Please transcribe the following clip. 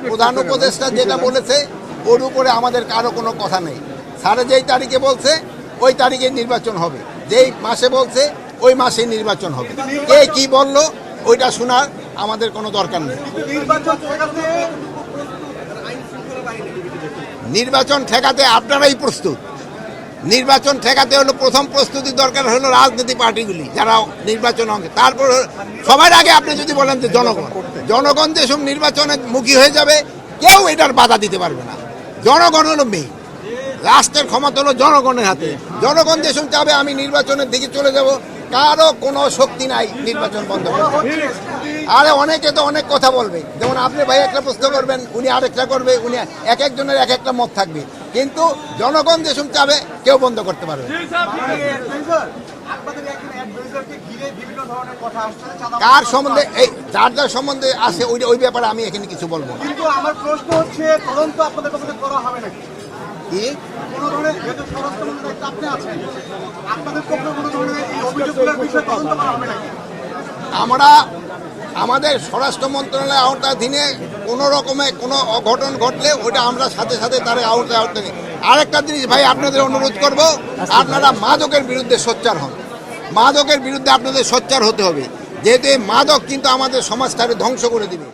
প্রধান উপদেষ্টা যেটা বলেছে ওর উপরে আমাদের কারো কোনো কথা নেই। স্যারে যেই তারিখে বলছে ওই তারিখে নির্বাচন হবে, যেই মাসে বলছে ওই মাসে নির্বাচন হবে। কে কি বললো ওইটা শোনার আমাদের কোনো দরকার নেই। নির্বাচন ঠেকাতে আপনারাই প্রস্তুত। নির্বাচন ঠেকাতে হলো প্রথম প্রস্তুতি দরকার হলো রাজনৈতিক পার্টিগুলি যারা নির্বাচন অংশ। তারপর সবার আগে আপনি যদি বলেন যে জনগণ যেসব নির্বাচনে মুখী হয়ে যাবে কেউ এটার বাধা দিতে পারবে না। জনগণ হলো মেয়ে, রাষ্ট্রের ক্ষমতা হলো জনগণের হাতে। জনগণ যেসব চাবে আমি নির্বাচনের দিকে চলে যাব, কারো কোনো শক্তি নাই নির্বাচন বন্ধ করবে। আরে অনেকে তো অনেক কথা বলবে, যেমন আপনি ভাই একটা প্রশ্ন করবেন, উনি আরেকটা করবে, উনি এক একজনের এক একটা মত থাকবে, কিন্তু জনগণ যেসব চাবে কেউ বন্ধ করতে পারবে। কার সম্বন্ধে এই যার যার সম্বন্ধে আছে ওই ব্যাপারে আমি এখানে কিছু বলবো না। কিন্তু আমার প্রশ্ন হচ্ছে তদন্ত আপনাদের কাছে করা হবে নাকি? কি কোনো ধরনের যেহেতু স্বরাষ্ট্রমন্ত্রী আপনি আছেন, আপনাদের পক্ষে কোনো ধরনের এই অভিযোগগুলোর বিষয়ে তদন্ত করা হবে নাকি? আমরা আমাদের স্বরাষ্ট্র মন্ত্রণালয়ের আওতাধীনে কোনো রকমে কোনো অঘটন ঘটলে ওটা আমরা সাথে সাথে তার আওতায় নিই। আরেকটা জিনিস ভাই আপনাদের অনুরোধ করব, আপনারা মাদকের বিরুদ্ধে সোচ্চার হন। মাদকের বিরুদ্ধে আপনাদের সোচ্চার হতে হবে, যেহেতু এই মাদক কিন্তু আমাদের সমাজটাকে ধ্বংস করে দিবে।